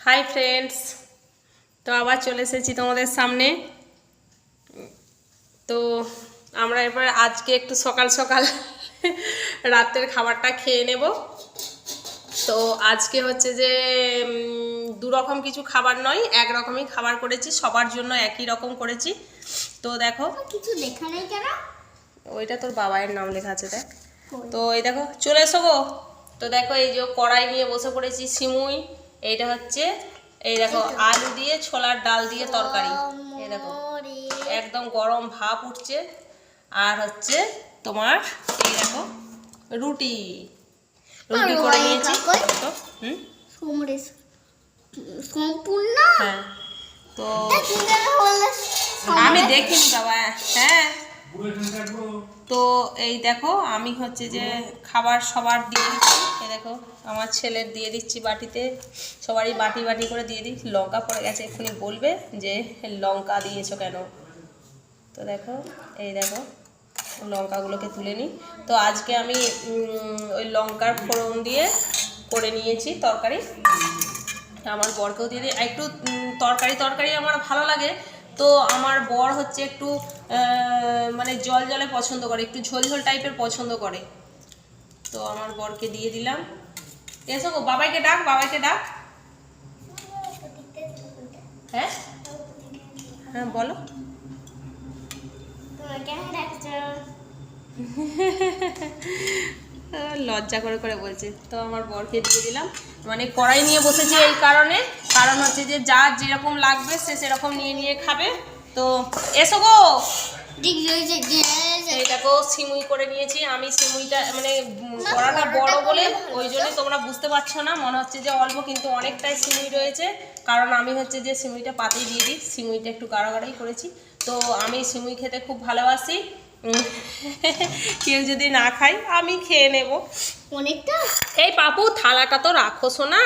Hi friends, তো আবার চলে এসেছি তোমাদের সামনে। তো আমরা এবার আজকে একটু সকাল সকাল রাতের খাবারটা খেয়ে নেব। তো আজকে হচ্ছে যে দু রকম কিছু খাবার নয়, এক রকমই খাবার করেছি, সবার জন্য একই রকম করেছি। তো দেখো, কিছু লেখা নেই কেন? ওইটা তোর বাবায়ের নাম লেখা আছে, দেখ। তো এই দেখো, চলে এসো গো। তো দেখো, এই যে কড়াই নিয়ে বসে পড়েছি, সিমুই। এইটা হচ্ছে, এই দেখো, আলু দিয়ে ছোলার ডাল দিয়ে তরকারি। এই দেখো, একদম গরম ভাপ উঠছে। আর হচ্ছে তোমার, এই দেখো, রুটি রুটি করে নিয়েছি। তো সম্পূর্ণ। হ্যাঁ, তো আমি দেখিনি বাবা। হ্যাঁ, তো এই দেখো, আমি হচ্ছে যে খাবার সবার দিয়ে দিচ্ছি। এই দেখো, আমার ছেলের দিয়ে দিচ্ছি বাটিতে, সবারই বাটি বাটি করে দিয়ে দিচ্ছি। লঙ্কা পড়ে গেছে, এক্ষুনি বলবে যে লঙ্কা দিয়েছো কেন। তো দেখো, এই দেখো, লঙ্কাগুলোকে তুলে নিই। তো আজকে আমি ওই লঙ্কার ফোড়ন দিয়ে করে নিয়েছি তরকারি। আমার বরকেও দিয়ে দিই। একটু তরকারি তরকারি আমার ভালো লাগে। তো আমার বর হচ্ছে একটু মানে জল জলে পছন্দ করে, একটু ঝোল ঝোল টাইপের পছন্দ করে। তো আমার বরকে দিয়ে দিলাম। এসো গো, বাবাইকে ডাক, বাবাইকে ডাক। হ্যাঁ হ্যাঁ, বলো। লজ্জা করে করে বলছে। তো আমার বরকে দিয়ে দিলাম। মানে কড়াই নিয়ে বসেছি এই কারণে, কারণ হচ্ছে যে যার যেরকম লাগবে সে সেরকম নিয়ে নিয়ে খাবে। তো এসো গো। এইটাকেও সিমুই করে নিয়েছি আমি। সিমুইটা মানে কড়াটা বড় বলে ওই জন্য তোমরা বুঝতে পারছো না, মনে হচ্ছে যে অল্প, কিন্তু অনেকটাই সিমুই রয়েছে। কারণ আমি হচ্ছে যে সিমুইটা পাতেই দিয়ে দিই, সিমুইটা একটু গাঢ় গাঢ়ই করেছি। তো আমি সিমুই খেতে খুব ভালোবাসি। কেউ যদি না খাই, আমি খেয়ে নেব অনেকটা। এই পাপু, থালাটা তো রাখো শোনা।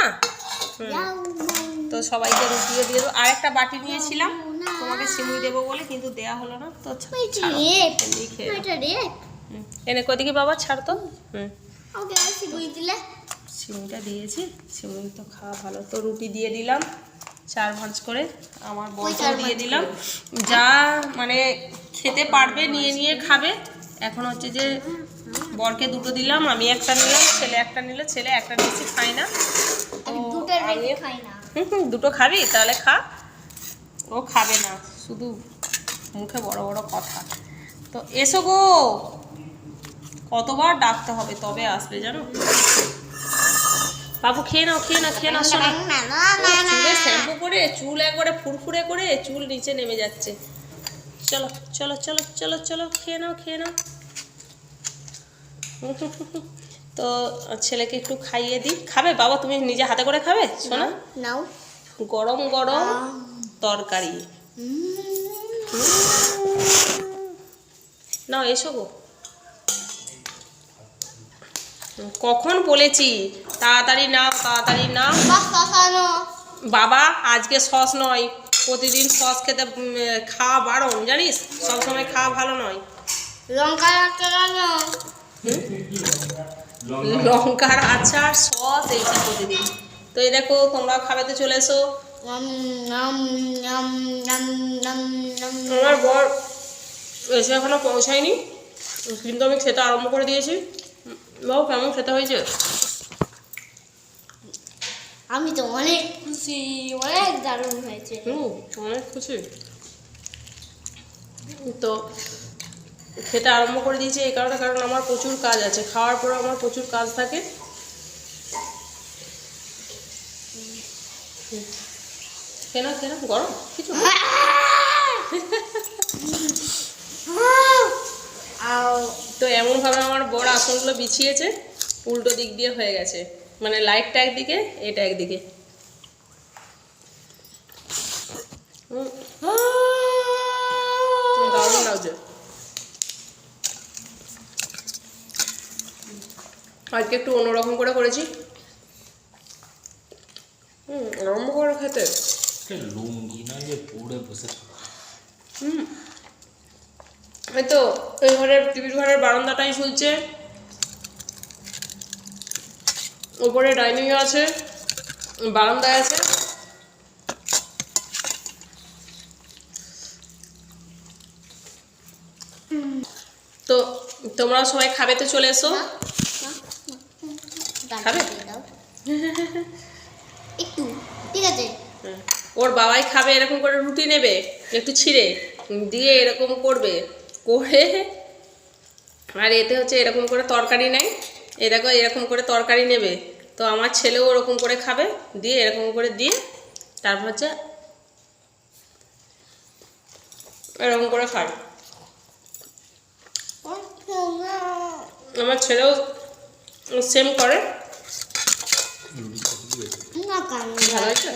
তো সবাইকে রুটিও দিয়ে দেবো। আর একটা বাটি নিয়েছিলাম তোমাকে সিমুই দেবো বলে, কিন্তু দেয়া হলো না। তো এনে কদিকে বাবা, ছাড় তো। সিমুইটা দিয়েছি, সিমুই তো খাওয়া ভালো। তো রুটি দিয়ে দিলাম 4 ভাঁজ করে, আমার বরকেও দিয়ে দিলাম। যা মানে খেতে পারবে নিয়ে নিয়ে খাবে। এখন হচ্ছে যে বরকে দুটো দিলাম, আমি একটা নিলাম, ছেলে একটা নিল। ছেলে একটা নিয়েছি, খাই না। তো আমি দুটো খাবি, তাহলে খা। ও খাবে না, শুধু মুখে বড় বড় কথা। তো এসো গো, কতবার ডাকতে হবে তবে আসবে জানো। বাবু খেয়ে নাও, খেয়ে নাও, খেয়ে নাও। চুলে শ্যাম্পু করে চুল একবারে ফুরফুরে করে চুল নিচে নেমে যাচ্ছে। চলো চলো চলো চলো চলো, খেয়ে নাও, খেয়ে নাও। তো ছেলেকে একটু খাইয়ে দিই। খাবে বাবা, তুমি নিজে হাতে করে খাবে শোনা? নাও, গরম গরম তরকারি। নাও, এসো গো। কখন বলেছি তাড়াতাড়ি নাও, তাড়াতাড়ি নাও। বাবা, আজকে সস নয়, প্রতিদিন সস খেতে খাওয়া বারণ, জানিস? সবসময় খাওয়া ভালো নয়। লঙ্কার আচার, সস, এইটা প্রতিদিন। তো এই দেখো, তোমরা খাবে তো চলে এসো। আমার বর এসে এখনো পৌঁছায়নি, কিন্তু আমি খেতে আরম্ভ করে দিয়েছি। বাবু, কেমন খেতে হয়েছে? আমি তো অনেক খুশি, অনেক দারুণ হয়েছে। অনেক খুশি। তো খেতে আরম্ভ করে দিয়েছি এই কারণে, কারণ আমার প্রচুর কাজ আছে। খাওয়ার পরে আমার প্রচুর কাজ থাকে। কেন কেন গরম কিছু তো এমনভাবে আমার বড় আসনগুলো বিছিয়েছে, উল্টো দিক দিয়ে হয়ে গেছে। মানে লাইটটা একদিকে, এটা একদিকে। দারুণ লাগছে। আজকে একটু অন্যরকম করে করেছি। আরম্ভ করে খেতে লুঙ্গি না যে পড়ে বসে। এই তো এই ঘরের, টিভির ঘরের বারান্দাটাই ঝুলছে, ওপরে ডাইনিং আছে, বারান্দায় আছে। তোমরাও সবাই খাবে তো চলে এসো। খাবে? দাও একটু, ঠিক আছে। ওর বাবাই খাবে, এরকম করে রুটি নেবে একটু ছিঁড়ে দিয়ে এরকম করবে করে, আর এতে হচ্ছে এরকম করে তরকারি নেয়, এই দেখো এরকম করে তরকারি নেবে। তো আমার ছেলেও ওরকম করে খাবে, দিয়ে এরকম করে দিয়ে তারপর হচ্ছে এরকম করে খায়। আমার ছেলেও সেম করে। না কান ভালো হয়েছে?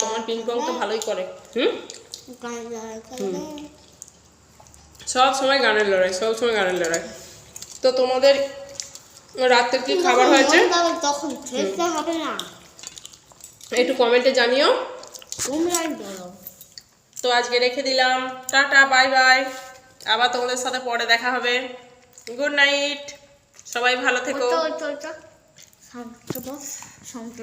তোমার পিংপং তো ভালোই করে। সব সময় গানের লড়াই, সব সময় গানের লড়াই। তো তোমাদের রাতে কি খাবার হয়েছে তখন খেতে হবে না, একটু কমেন্টে জানিও। তোমরাই বলো। তো আজকে রেখে দিলাম, টাটা বাই বাই, আবার তোমাদের সাথে পরে দেখা হবে। গুড নাইট, সবাই ভালো থেকো। শান্ত বস, শান্ত